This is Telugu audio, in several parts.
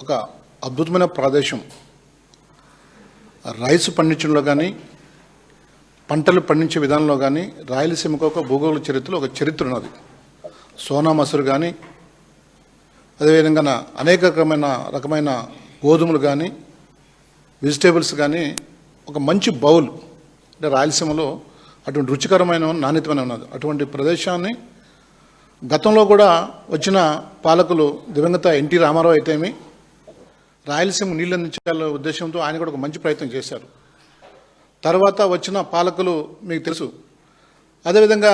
ఒక అద్భుతమైన ప్రదేశం. రైస్ పండించడంలో కానీ, పంటలు పండించే విధానంలో కానీ రాయలసీమకు ఒక భూగోళ చరిత్రలో ఒక చరిత్ర ఉన్నది. సోనా మసూరు కానీ, అదేవిధంగా అనేక రకమైన గోధుమలు కానీ, వెజిటేబుల్స్ కానీ ఒక మంచి బౌల్ అంటే రాయలసీమలో అటువంటి రుచికరమైన నాణ్యతమైన ఉన్నది. అటువంటి ప్రదేశాన్ని గతంలో కూడా వచ్చిన పాలకులు దివంగత ఎన్టీ రామారావు అయితేమి రాయలసీమ నీళ్ళు అందించాల ఉద్దేశంతో ఆయన కూడా ఒక మంచి ప్రయత్నం చేశారు. తర్వాత వచ్చిన పాలకులు మీకు తెలుసు. అదేవిధంగా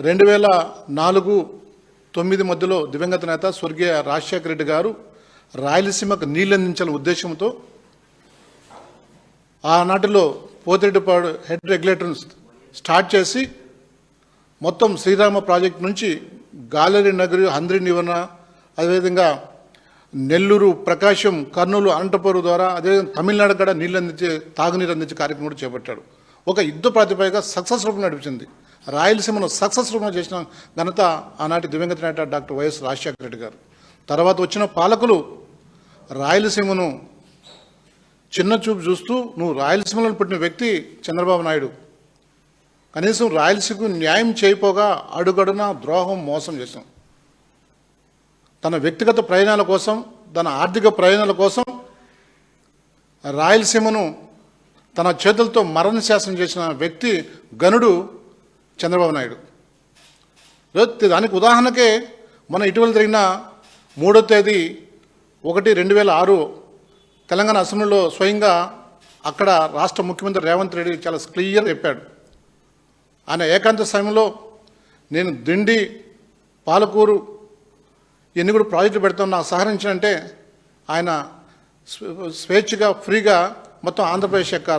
2004-9 మధ్యలో దివంగత నేత స్వర్గీయ రాజశేఖర రెడ్డి గారు రాయలసీమకు నీళ్ళు అందించాలనే ఉద్దేశంతో ఆనాటిలో పోతిరెడ్డిపాడు హెడ్ రెగ్యులేటర్ని స్టార్ట్ చేసి మొత్తం శ్రీరామ ప్రాజెక్టు నుంచి గాలేరి నగరి, హంద్రి నివన, అదేవిధంగా నెల్లూరు, ప్రకాశం, కర్నూలు, అనంతపురం ద్వారా అదేవిధంగా తమిళనాడు కూడా నీళ్ళు అందించే తాగునీరు అందించే కార్యక్రమం కూడా చేపట్టాడు. ఒక యుద్ధ ప్రాతిపదికగా సక్సెస్ రూపం నడిపించింది. రాయలసీమను సక్సెస్ రూపంలో చేసిన ఘనత ఆనాటి దివంగత నేత డాక్టర్ వైఎస్ రాజశేఖర రెడ్డి గారు. తర్వాత వచ్చిన పాలకులు రాయలసీమను చిన్న చూపు చూస్తూ, నువ్వు రాయలసీమలో పుట్టిన వ్యక్తి చంద్రబాబు నాయుడు, కనీసం రాయలసీమకు న్యాయం చేయపోగా అడుగడున ద్రోహం, మోసం చేశాం. తన వ్యక్తిగత ప్రయోజనాల కోసం, తన ఆర్థిక ప్రయోజనాల కోసం రాయలసీమను తన చేతులతో మరణ శాసనం చేసిన వ్యక్తి గనుడు చంద్రబాబు నాయుడు. దానికి ఉదాహరణకే మన ఇటీవల జరిగిన 3వ తేదీ 1/2006 తెలంగాణ అసెంబ్లీలో స్వయంగా అక్కడ రాష్ట్ర ముఖ్యమంత్రి రేవంత్ రెడ్డి చాలా క్లియర్ చెప్పాడు. ఆయన ఏకాంత సమయంలో నేను దిండి, పాలకూరు ఇవన్నీ కూడా ప్రాజెక్టులు పెడతాం, నాకు సహకరించాలంటే ఆయన స్వేచ్ఛగా ఫ్రీగా మొత్తం ఆంధ్రప్రదేశ్ యొక్క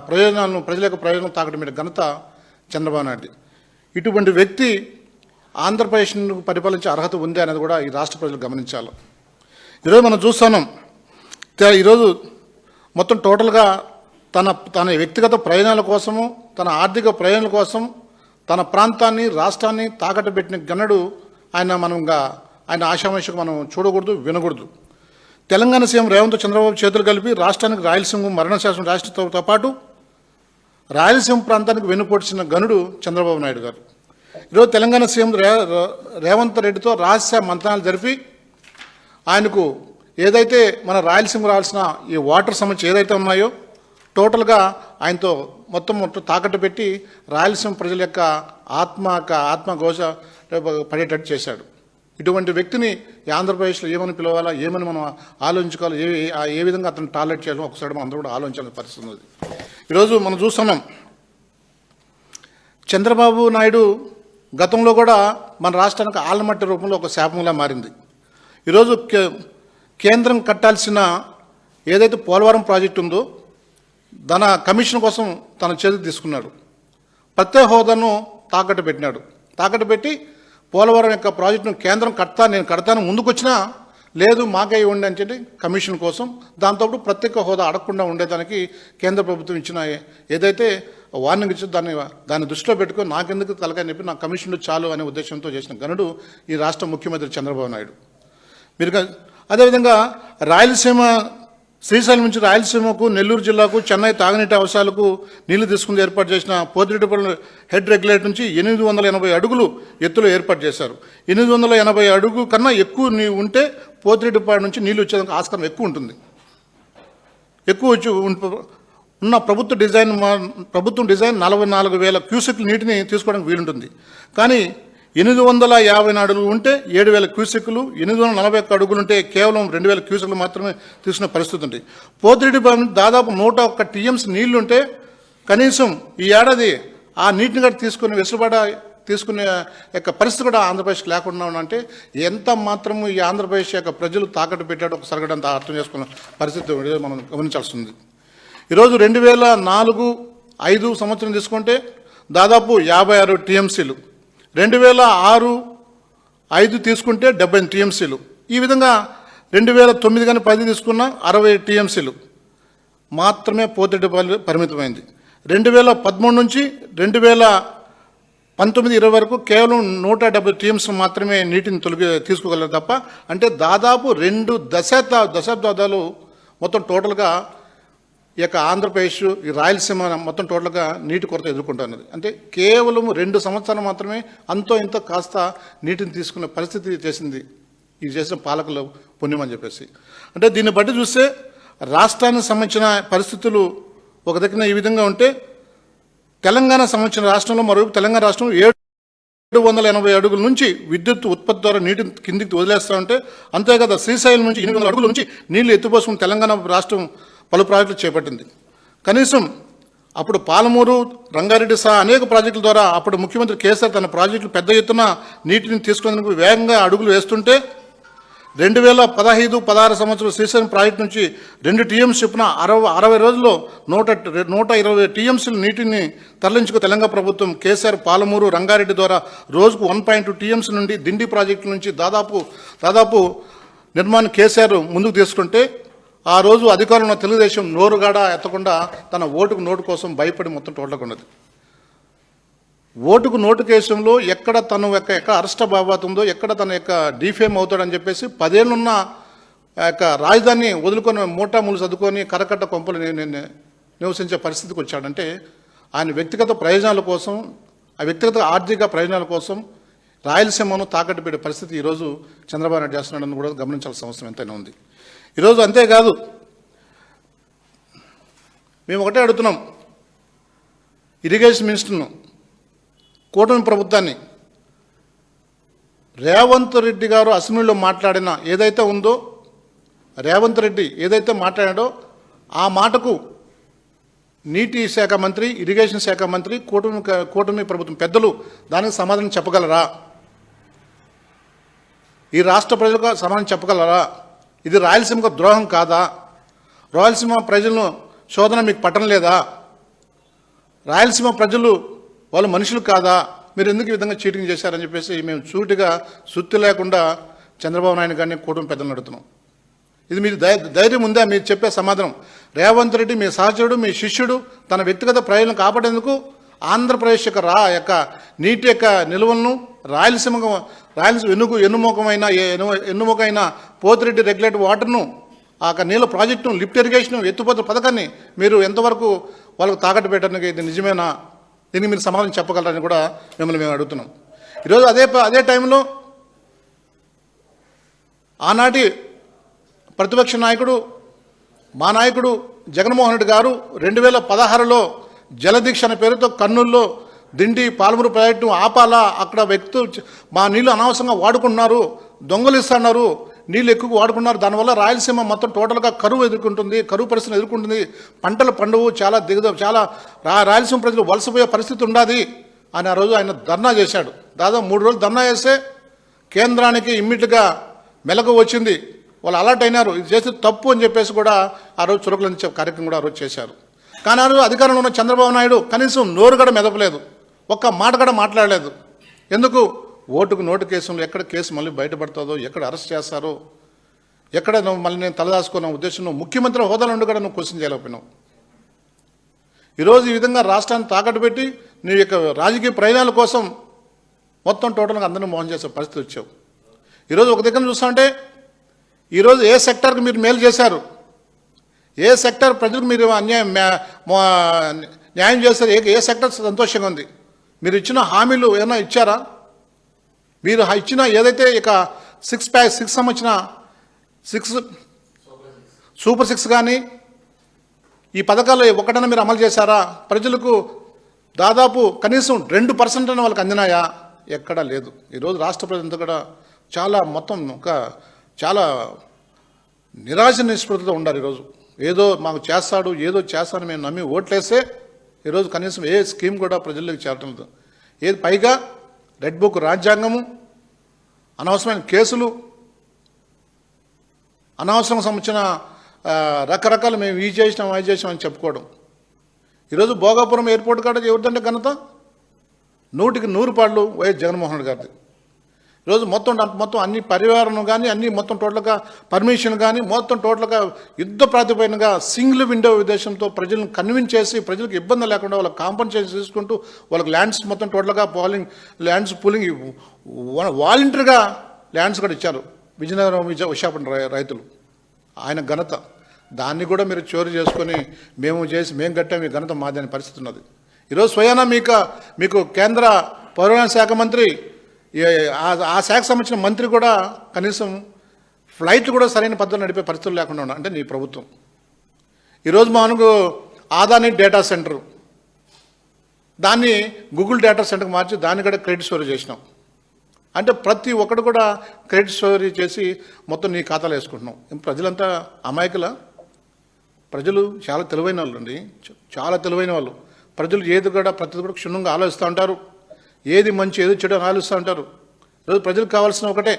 ప్రయోజనాలను, ప్రజల యొక్క ప్రయోజనాలను తాకడం మీద ఘనత చంద్రబాబు నాయుడు. ఇటువంటి వ్యక్తి ఆంధ్రప్రదేశ్ను పరిపాలించే అర్హత ఉంది అనేది కూడా ఈ రాష్ట్ర ప్రజలు గమనించాలి. ఈరోజు మనం చూస్తున్నాం, ఈరోజు మొత్తం టోటల్గా తన వ్యక్తిగత ప్రయోజనాల కోసము, తన ఆర్థిక ప్రయోజనాల కోసం తన ప్రాంతాన్ని, రాష్ట్రాన్ని తాకట్టు పెట్టిన గనుడు ఆయన. ఆయన ఆశామాషకు మనం చూడకూడదు, వినకూడదు. తెలంగాణ సీఎం రేవంత్ చంద్రబాబు చేతులు కలిపి రాష్ట్రానికి రాయలసీమ మరణ శాసనం రాష్ట్రంతో పాటు రాయలసీమ ప్రాంతానికి వెన్నుపోడ్చిన గనుడు చంద్రబాబు నాయుడు గారు. ఈరోజు తెలంగాణ సీఎం రేవంత్ రెడ్డితో రహస్య మంత్రాలు జరిపి ఆయనకు ఏదైతే మన రాయలసీమ రావాల్సిన ఈ వాటర్ సమస్య ఏదైతే ఉన్నాయో టోటల్గా ఆయనతో మొత్తం తాకట్టు పెట్టి రాయలసీమ ప్రజల యొక్క ఆత్మఘోష పడేటట్టు చేశాడు. ఇటువంటి వ్యక్తిని ఆంధ్రప్రదేశ్లో ఏమని పిలవాలా, ఏమని మనం ఆలోచించుకోవాలి, ఏ విధంగా అతను టార్గెట్ చేయాలో ఒకసారి మనం అందరూ కూడా ఆలోచించాల్సిన పరిస్థితి ఉంది. ఈరోజు మనం చూస్తున్నాం, చంద్రబాబు నాయుడు గతంలో కూడా మన రాష్ట్రానికి ఆలమట్టి రూపంలో ఒక శాపంలా మారింది. ఈరోజు కేంద్రం కట్టాల్సిన ఏదైతే పోలవరం ప్రాజెక్టు ఉందో తన కమిషన్ కోసం తన చేతికి తీసుకున్నాడు. ప్రత్యేక హోదాను తాకట్టు పెట్టినాడు. తాకట్టు పెట్టి పోలవరం యొక్క ప్రాజెక్టును కేంద్రం నేను కడతాను ముందుకొచ్చినా లేదు మాకే ఇవ్వండి అని చెప్పి కమిషన్ కోసం, దాంతోపాటు ప్రత్యేక హోదా అడగకుండా ఉండేదానికి కేంద్ర ప్రభుత్వం ఇచ్చిన ఏదైతే వార్నింగ్ ఇచ్చి దాన్ని దృష్టిలో పెట్టుకొని నాకెందుకు తలకాయని చెప్పి నా కమిషన్లు చాలు అనే ఉద్దేశంతో చేసిన గనుడు ఈ రాష్ట్ర ముఖ్యమంత్రి చంద్రబాబు నాయుడు. మీరు అదేవిధంగా రాయలసీమ, శ్రీశైలం నుంచి రాయలసీమకు, నెల్లూరు జిల్లాకు, చెన్నై తాగునీటి అవసరాలకు నీళ్లు తీసుకుని ఏర్పాటు చేసిన పోతిరెడ్డిపాడు హెడ్ రెగ్యులేటర్ నుంచి 880 అడుగులు ఎత్తులో ఏర్పాటు చేశారు. 880 అడుగు కన్నా ఎక్కువ ఉంటే పోతిరెడ్డిపాడు నుంచి నీళ్లు వచ్చేదానికి ఆస్కారం ఎక్కువ ఉంటుంది. ఎక్కువ ఉన్న ప్రభుత్వం డిజైన్ 44,000 క్యూసెక్ల నీటిని తీసుకోవడానికి వీలుంటుంది. కానీ 850 అడుగులు ఉంటే 7,000 క్యూసెక్లు, 841 అడుగులు ఉంటే కేవలం 2,000 క్యూసెక్లు మాత్రమే తీసుకునే పరిస్థితి ఉంది. పోతిరెడ్డిపాడు దాదాపు 101 టీఎంసీ నీళ్లు ఉంటే కనీసం ఈ ఏడాది ఆ నీటిని కూడా తీసుకునే యొక్క పరిస్థితి కూడా ఆంధ్రప్రదేశ్కి లేకుండా అంటే ఎంత మాత్రము ఈ ఆంధ్రప్రదేశ్ యొక్క ప్రజలు తాకట్టు పెట్టాడో ఒకసారి కూడా అంత అర్థం చేసుకున్న పరిస్థితి మనం గమనించాల్సి ఉంది. ఈరోజు 2004-05 సంవత్సరం తీసుకుంటే దాదాపు 56 టీఎంసీలు, 2006-05 తీసుకుంటే 70 టీఎంసీలు, ఈ విధంగా 2009 కానీ 10 తీసుకున్నా 60 టీఎంసీలు మాత్రమే పోతిరెడ్డిపాడు పరిమితమైంది. 2013 నుంచి 19-20 వరకు కేవలం 170 టీఎంస్ మాత్రమే నీటిని తీసుకోగలరు తప్ప, అంటే దాదాపు 2 దశాబ్దాలు మొత్తం టోటల్గా ఈ యొక్క ఆంధ్రప్రదేశ్, ఈ రాయలసీమ మొత్తం టోటల్గా నీటి కొరత ఎదుర్కొంటున్నది. అంటే కేవలం 2 సంవత్సరాలు మాత్రమే అంతో ఇంతో కాస్త నీటిని తీసుకునే పరిస్థితి చేసింది ఇది చేసిన పాలకుల పుణ్యం అని చెప్పేసి. అంటే దీన్ని బట్టి చూస్తే రాష్ట్రానికి సంబంధించిన పరిస్థితులు ఒక దగ్గర ఈ విధంగా ఉంటే, తెలంగాణ సంబంధించిన రాష్ట్రంలో మరోవైపు తెలంగాణ రాష్ట్రం 780 అడుగుల నుంచి విద్యుత్ ఉత్పత్తి ద్వారా నీటిని కిందికి వదిలేస్తూ ఉంటే, అంతేకాదు శ్రీశైలం నుంచి 800 అడుగుల నుంచి నీళ్లు ఎత్తిపోసుకుని తెలంగాణ రాష్ట్రం పలు ప్రాజెక్టులు చేపట్టింది. కనీసం అప్పుడు పాలమూరు, రంగారెడ్డి సహా అనేక ప్రాజెక్టుల ద్వారా అప్పుడు ముఖ్యమంత్రి కేసీఆర్ తన ప్రాజెక్టులు పెద్ద ఎత్తున నీటిని తీసుకునేందుకు వేగంగా అడుగులు వేస్తుంటే, 2015-16 సంవత్సరం శ్రీశైలం ప్రాజెక్టు నుంచి 2 టీఎంసీ చొప్పున 60 రోజుల్లో 120 టీఎంసీలు నీటిని తరలించుకు తెలంగాణ ప్రభుత్వం కేసీఆర్ పాలమూరు, రంగారెడ్డి ద్వారా రోజుకు 1.2 టీఎంసీ నుండి దిండి ప్రాజెక్టు నుంచి దాదాపు నిర్మాణం కేసీఆర్ ముందుకు తీసుకుంటే, ఆ రోజు అధికారంలో తెలుగుదేశం నోరుగాడ ఎత్తకుండా తన ఓటుకు నోటు కోసం భయపడి మొత్తం టోటలకున్నది. ఓటుకు నోటు కేసులో ఎక్కడ తను ఎక్కడ అరెస్ట్ బాబాతుందో, ఎక్కడ తన యొక్క డిఫేమ్ అవుతాడని చెప్పేసి 10 ఏళ్ళున్న యొక్క రాజధాని వదులుకొని మూటాములు చదువుకొని కరకట్ట కొంపలు నివసించే పరిస్థితికి వచ్చాడంటే, ఆయన వ్యక్తిగత ప్రయోజనాల కోసం, ఆ వ్యక్తిగత ఆర్థిక ప్రయోజనాల కోసం రాయలసీమను తాకట్టు పెట్టే పరిస్థితి ఈరోజు చంద్రబాబు నాయుడు చేస్తున్నాడని కూడా గమనించాల్సిన అవసరం ఎంతైనా ఉంది. ఈరోజు అంతేకాదు, మేము ఒకటే అడుగుతున్నాం ఇరిగేషన్ మినిస్టర్ను, కూటమి ప్రభుత్వాన్ని. రేవంత్ రెడ్డి గారు అసెంబ్లీలో మాట్లాడిన ఏదైతే ఉందో, రేవంత్ రెడ్డి ఏదైతే మాట్లాడాడో ఆ మాటకు నీటి శాఖ మంత్రి, ఇరిగేషన్ శాఖ మంత్రి, కూటమి ప్రభుత్వం పెద్దలు దానికి సమాధానం చెప్పగలరా? ఈ రాష్ట్ర ప్రజలకు సమాధానం చెప్పగలరా? ఇది రాయలసీమకు ద్రోహం కాదా? రాయలసీమ ప్రజలను శోధన మీకు పట్టడం లేదా? రాయలసీమ ప్రజలు వాళ్ళు మనుషులు కాదా? మీరు ఎందుకు ఈ విధంగా చీటింగ్ చేశారని చెప్పేసి మేము సూటిగా సుత్తి లేకుండా చంద్రబాబు నాయుడు గారిని కూటమి పెద్దలను అడుగుతున్నాం. ఇది మీరు ధైర్యం ఉందా మీరు చెప్పే సమాధానం? రేవంత్ రెడ్డి మీ సహచరుడు, మీ శిష్యుడు, తన వ్యక్తిగత ప్రయోజనం కాపాడేందుకు ఆంధ్రప్రదేశ్ యొక్క నీటి యొక్క నిల్వలను రాయలసీమ ఎన్నుముకమైన పోతిరెడ్డి రెగ్యులేటరీ వాటర్ను, ఆ నీళ్ళ ప్రాజెక్టును, లిఫ్ట్ ఇరిగేషన్, ఎత్తిపోతల పథకాన్ని మీరు ఎంతవరకు వాళ్ళకు తాకట్టు పెట్టడానికి ఇది నిజమేనా? దీనికి మీరు సమాధానం చెప్పగలరని కూడా మిమ్మల్ని మేము అడుగుతున్నాం. ఈరోజు అదే టైంలో ఆనాటి ప్రతిపక్ష నాయకుడు, మా నాయకుడు జగన్మోహన్ రెడ్డి గారు 2016లో జలదీక్ష అనే పేరుతో కర్నూలులో దిండి పాలమూరు ప్రాజెక్టు ఆపాలా, అక్కడ వ్యక్తులు మా నీళ్ళు అనవసరంగా వాడుకుంటున్నారు, దొంగలు ఇస్తున్నారు, నీళ్ళు ఎక్కువ వాడుకున్నారు, దానివల్ల రాయలసీమ మొత్తం టోటల్గా కరువు పరిస్థితిని ఎదుర్కొంటుంది, పంటలు పండువు, చాలా రాయలసీమ ప్రజలు వలసపోయే పరిస్థితి ఉండాది అని ఆ రోజు ఆయన ధర్నా చేశాడు. దాదాపు 3 రోజులు ధర్నా చేస్తే కేంద్రానికి ఇమ్మీడియట్గా మెలకు వచ్చింది, వాళ్ళు అలర్ట్ అయినారు, ఇది చేస్తే తప్పు అని చెప్పేసి కూడా ఆ రోజు చురకలంచే కార్యక్రమం కూడా ఆ రోజు చేశారు. కానీ ఆ రోజు అధికారంలో ఉన్న చంద్రబాబు నాయుడు కనీసం నోరు కూడా మెదపలేదు, ఒక్క మాట కూడా మాట్లాడలేదు. ఎందుకు? ఓటుకు నోటు కేసులు ఎక్కడ కేసు మళ్ళీ బయటపడుతుందో, ఎక్కడ అరెస్ట్ చేస్తారో, ఎక్కడ మళ్ళీ నేను తలదాచుకున్న ఉద్దేశంలో ముఖ్యమంత్రి హోదాలో ఉండి కూడా నువ్వు క్వశ్చన్ చేయలేకపోయినావు. ఈరోజు ఈ విధంగా రాష్ట్రాన్ని తాకట్టు పెట్టి నీ యొక్క రాజకీయ ప్రయోజనాల కోసం మొత్తం టోటల్గా అందరినీ మోసం చేసే పరిస్థితి వచ్చావు. ఈరోజు ఒక దగ్గర చూస్తుంటే ఈరోజు ఏ సెక్టర్కి మీరు మేలు చేశారు, ఏ సెక్టర్ ప్రజలకు మీరు న్యాయం చేస్తారు, ఏ సెక్టర్ సంతోషంగా ఉంది? మీరు ఇచ్చిన హామీలు ఏమైనా ఇచ్చారా? మీరు ఇచ్చిన ఏదైతే ఇక 6 సంబంధించిన 6 సూపర్ 6 కానీ ఈ పథకాలు ఒకటైనా మీరు అమలు చేశారా? ప్రజలకు దాదాపు కనీసం 2% అయినా వాళ్ళకి అందినాయా? ఎక్కడా లేదు. ఈరోజు రాష్ట్ర ప్రజలంతా కూడా చాలా నిరాశ నిస్పృహతో ఉండారు. ఈరోజు ఏదో మాకు చేస్తాడు, ఏదో చేస్తాను మేము నమ్మి ఓట్లేస్తే ఈరోజు కనీసం ఏ స్కీమ్ కూడా ప్రజల్లోకి చేరటం లేదు. ఏది పైగా రెడ్ బుక్ రాజ్యాంగము, అనవసరమైన కేసులు, అనవసరం సంబంధించిన రకరకాలు మేము ఈ చేసినాం అది చేసినాం అని చెప్పుకోవడం. ఈరోజు భోగాపురం ఎయిర్పోర్ట్ కాడ ఎవరిదంటే ఘనత 100కి 100 పాళ్ళు వైఎస్ జగన్మోహన్ రెడ్డి గారిది. ఈరోజు మొత్తం అన్ని పరివారం కానీ అన్ని మొత్తం టోటల్గా పర్మిషన్ కానీ మొత్తం టోటల్గా యుద్ధ ప్రాతిపదికగా సింగిల్ విండో ఉద్దేశంతో ప్రజలను కన్విన్స్ చేసి ప్రజలకు ఇబ్బంది లేకుండా వాళ్ళకి కాంపన్సేషన్ తీసుకుంటూ వాళ్ళకి ల్యాండ్స్ మొత్తం టోటల్గా పూలింగ్ వాలంటరీగా ల్యాండ్స్ కూడా ఇచ్చారు విజయనగరం విశాఖపట్నం రైతులు. ఆయన ఘనత దాన్ని కూడా మీరు చోరీ చేసుకొని మేము కట్టాం ఈ ఘనత మాది అనే పరిస్థితి ఉన్నది. ఈరోజు స్వయానా మీకు కేంద్ర పర్యావరణ శాఖ మంత్రి ఆ శాఖకు సంబంధించిన మంత్రి కూడా కనీసం ఫ్లైట్లు కూడా సరైన పద్ధతిలో నడిపే పరిస్థితులు లేకుండా ఉన్నా అంటే నీ ప్రభుత్వం. ఈరోజు మనకు ఆదాని డేటా సెంటర్ దాన్ని గూగుల్ డేటా సెంటర్కి మార్చి దాన్ని కూడా క్రెడిట్ స్టోరీ చేసినాం. అంటే ప్రతి ఒక్కడు కూడా క్రెడిట్ స్టోరీ చేసి మొత్తం నీ ఖాతాలో వేసుకుంటున్నాం. ప్రజలంతా అమాయకుల ప్రజలు చాలా తెలివైన వాళ్ళు అండి, చాలా తెలివైన వాళ్ళు. ప్రజలు ఏది కూడా ప్రతి కూడా క్షుణ్ణంగా ఆలోచిస్తూ ఉంటారు, ఏది మంచి ఏది చెడు అని ఆలోచిస్తూ ఉంటారు. ఈరోజు ప్రజలకు కావాల్సిన ఒకటే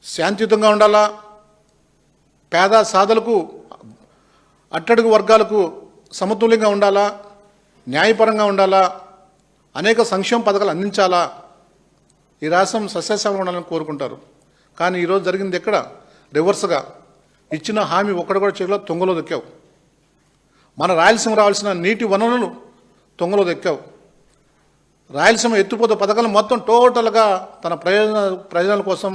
శాంతియుతంగా ఉండాలా, పేద సాధలకు అట్టడుగు వర్గాలకు సమతుల్యంగా ఉండాలా, న్యాయపరంగా ఉండాలా, అనేక సంక్షేమ పథకాలు అందించాలా, ఈ రాష్ట్రం సస్యశ్యామలంగా ఉండాలని కోరుకుంటారు. కానీ ఈరోజు జరిగింది ఎక్కడ రివర్స్గా ఇచ్చిన హామీ ఒక్కడ కూడా చేయలో తొంగలో దొక్కావు. మన రాయలసీమ రావాల్సిన నీటి వనరులు తొంగలో దొక్కావు. రాయలసీమ ఎత్తిపోత పథకాలు మొత్తం టోటల్గా తన ప్రయోజనాల కోసం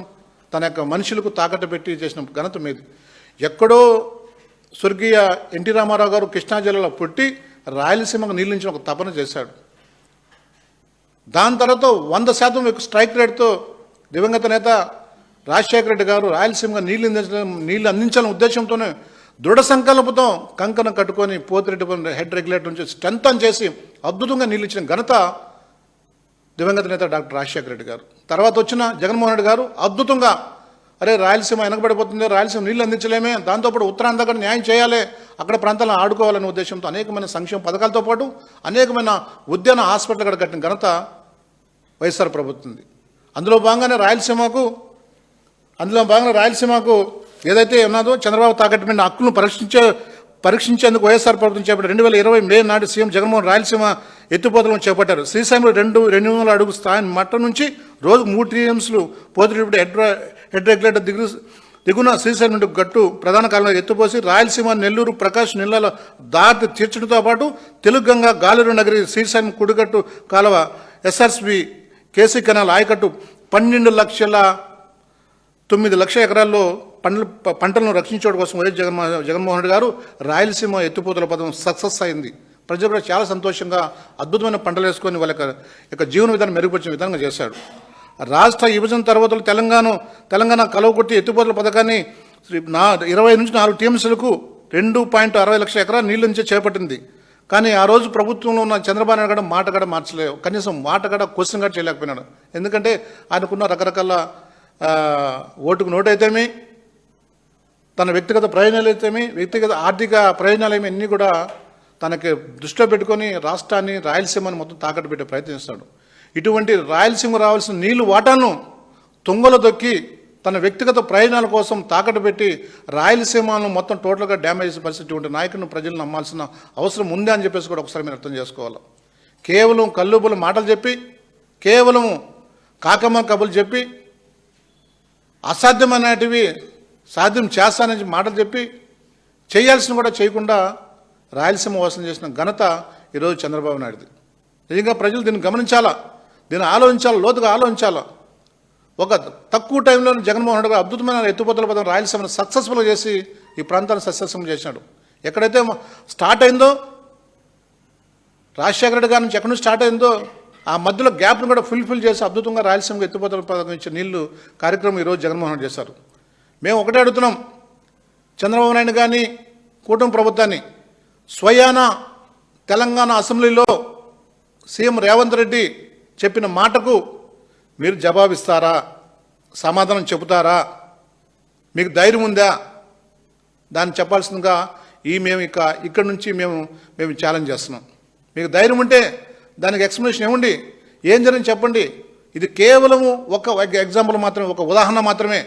తన యొక్క మనుషులకు తాకట్టు పెట్టి చేసిన ఘనత మీది. ఎక్కడో స్వర్గీయ ఎన్టీ రామారావు గారు కృష్ణా జిల్లాలో పుట్టి రాయలసీమకు నీళ్ళు ఇచ్చిన ఒక తపన చేశాడు. దాని తర్వాత 100% స్ట్రైక్ రేట్తో దివంగత నేత రాజశేఖర రెడ్డి గారు రాయలసీమగా నీళ్లు అందించాలనే ఉద్దేశంతోనే దృఢ సంకల్పంతో కంకణం కట్టుకొని పోతిరెడ్డి హెడ్ రెగ్యులేటర్ నుంచి స్ట్రెంథన్ చేసి అద్భుతంగా నీళ్ళు ఇచ్చిన ఘనత దివంగత నేత డాక్టర్ రాజశేఖర రెడ్డి గారు. తర్వాత వచ్చిన జగన్మోహన్ రెడ్డి గారు అద్భుతంగా అరే రాయలసీమ వెనకబడిపోతుంది, రాయలసీమ నీళ్ళు అందించలేమే, దాంతోపాటు ఉత్తరాంధ్ర కూడా న్యాయం చేయాలి, అక్కడ ప్రాంతాలను ఆడుకోవాలనే ఉద్దేశంతో అనేకమైన సంక్షేమ పథకాలతో పాటు అనేకమైన ఉద్యాన హాస్పిటల్ కూడా కట్టిన ఘనత వైఎస్ఆర్ ప్రభుత్వంది. అందులో భాగంగా రాయలసీమకు ఏదైతే ఉన్నదో చంద్రబాబు తాకట్టుబడిన హక్కులను పరీక్షించేందుకు వైఎస్ఆర్ ప్రభుత్వం చేపట్టారు. 2020 మే నాడు సీఎం జగన్మోహన్ రాయలసీమ ఎత్తిపోతలను చేపట్టారు. శ్రీశైలంలో 200 అడుగు స్థాయి మట్టం నుంచి రోజు 3 TMSలు పోతిరెడ్డి హెడ్ రెగ్యులేటర్ దిగున శ్రీశైలం నుండి గట్టు ప్రధాన కాలంలో ఎత్తుపోసి రాయలసీమ, నెల్లూరు, ప్రకాశం నీళ్ళలో దాటి తీర్చడంతో పాటు తెలుగుగంగ, గాలిరు నగరి, శ్రీశైలం కుడిగట్టు కాలువ, SRSB, కేసీ కెనాల్ ఆయకట్టు 12,09,00,000 ఎకరాల్లో పంటలను రక్షించడం కోసం వైఎస్ జగన్మోహన్ రెడ్డి గారు రాయలసీమ ఎత్తిపోతల పథకం సక్సెస్ అయింది. ప్రజలు కూడా చాలా సంతోషంగా అద్భుతమైన పంటలు వేసుకొని వాళ్ళ యొక్క జీవన విధానం మెరుగుపరిచిన విధంగా చేశాడు. రాష్ట్ర విభజన తర్వాత తెలంగాణ కలవకొట్టి ఎత్తిపోతల పథకాన్ని 20 నుంచి 4 TMSలకు 2.60 లక్షల ఎకరాలు నీళ్ళ నుంచే చేపట్టింది. కానీ ఆ రోజు ప్రభుత్వంలో ఉన్న చంద్రబాబు నాయుడు కూడా మాట కూడా మార్చలేదు, కనీసం మాట కూడా క్వశ్చన్ కూడా చేయలేకపోయినాడు. ఎందుకంటే ఆయనకున్న రకరకాల ఓటుకు నోటైతేమి, తన వ్యక్తిగత ప్రయోజనాలు అయితేమి, వ్యక్తిగత ఆర్థిక ప్రయోజనాలు అన్నీ కూడా తనకి దృష్టిలో పెట్టుకొని రాష్ట్రాన్ని, రాయలసీమని మొత్తం తాకట్టు పెట్టే ప్రయత్నిస్తాడు. ఇటువంటి రాయలసీమ రావాల్సిన నీళ్లు వాటాలను తొంగలో దొక్కి తన వ్యక్తిగత ప్రయోజనాల కోసం తాకట్టు పెట్టి రాయలసీమను మొత్తం టోటల్గా డ్యామేజ్ చేసే పరిస్థితి ఉంటే నాయకులను ప్రజలు నమ్మాల్సిన అవసరం ఉంది అని చెప్పేసి కూడా ఒకసారి మీరు అర్థం చేసుకోవాలి. కేవలం కల్లుబుల మాటలు చెప్పి, కేవలం కాకమ్మ కబులు చెప్పి, అసాధ్యమైనటివి సాధ్యం చేస్తానని మాటలు చెప్పి చేయాల్సిన కూడా చేయకుండా రాయలసీమ మోసం చేసిన ఘనత ఈరోజు చంద్రబాబు నాయుడుది. నిజంగా ప్రజలు దీన్ని గమనించాలా, దీన్ని ఆలోచించాలా, లోతుగా ఆలోచించాలా. ఒక తక్కువ టైంలో జగన్మోహన్ రెడ్డి గారు అద్భుతమైన ఎత్తిపోతల పథకం రాయలసీమను సక్సెస్ఫుల్గా చేసి ఈ ప్రాంతాన్ని సక్సెస్ఫుల్ చేసినాడు. ఎక్కడైతే స్టార్ట్ అయిందో రాజశేఖర రెడ్డి గారి నుంచి ఎక్కడి నుంచి స్టార్ట్ అయిందో ఆ మధ్యలో గ్యాప్ను కూడా ఫుల్ఫిల్ చేసి అద్భుతంగా రాయలసీమకు ఎత్తిపోతల పథకం ఇచ్చే నీళ్లు కార్యక్రమం ఈరోజు జగన్మోహన్ రెడ్డి చేశారు. మేము ఒకటే అడుగుతున్నాం, చంద్రబాబు నాయుడు కానీ కూటమి ప్రభుత్వాన్ని, స్వయాన తెలంగాణ అసెంబ్లీలో సీఎం రేవంత్ రెడ్డి చెప్పిన మాటకు మీరు జవాబిస్తారా, సమాధానం చెబుతారా, మీకు ధైర్యం ఉందా? దాన్ని చెప్పాల్సిందిగా మేము ఇక్కడి నుంచి మేము ఛాలెంజ్ చేస్తున్నాం. మీకు ధైర్యం ఉంటే దానికి ఎక్స్ప్లెనేషన్ ఇవ్వండి, ఏం జరిగింది చెప్పండి. ఇది కేవలము ఒక ఎగ్జాంపుల్ మాత్రమే, ఒక ఉదాహరణ మాత్రమే.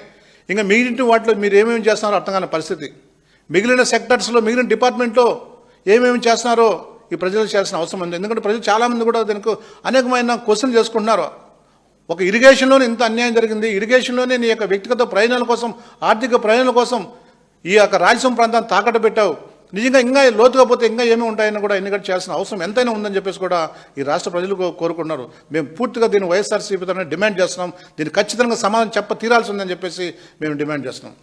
ఇంకా మిగిలిన వాటిలో మీరు ఏమేమి చేస్తున్నారో అర్థం కాని పరిస్థితి. మిగిలిన సెక్టర్స్లో, మిగిలిన డిపార్ట్మెంట్లో ఏమేమి చేస్తున్నారో ఈ ప్రజలు చేయాల్సిన అవసరం ఉంది. ఎందుకంటే ప్రజలు చాలామంది కూడా దీనికి అనేకమైన క్వశ్చన్ చేసుకుంటున్నారు. ఒక ఇరిగేషన్లోనే ఇంత అన్యాయం జరిగింది, ఇరిగేషన్లోనే నీ యొక్క వ్యక్తిగత ప్రయోజనాల కోసం, ఆర్థిక ప్రయోజనాల కోసం ఈ యొక్క రాయలసీమ ప్రాంతాన్ని తాకట్టు పెట్టావు. నిజంగా ఇంకా లోతుగా పోతే ఇంకా ఏమి ఉంటాయని కూడా ఎన్నికలు చేయాల్సిన అవసరం ఎంతైనా ఉందని చెప్పేసి కూడా ఈ రాష్ట్ర ప్రజలు కోరుకున్నారు. మేము పూర్తిగా దీన్ని వైఎస్ఆర్సీపీ తరఫున డిమాండ్ చేస్తున్నాం. దీన్ని ఖచ్చితంగా సమాధానం తీరాల్సి ఉందని చెప్పేసి మేము డిమాండ్ చేస్తున్నాం.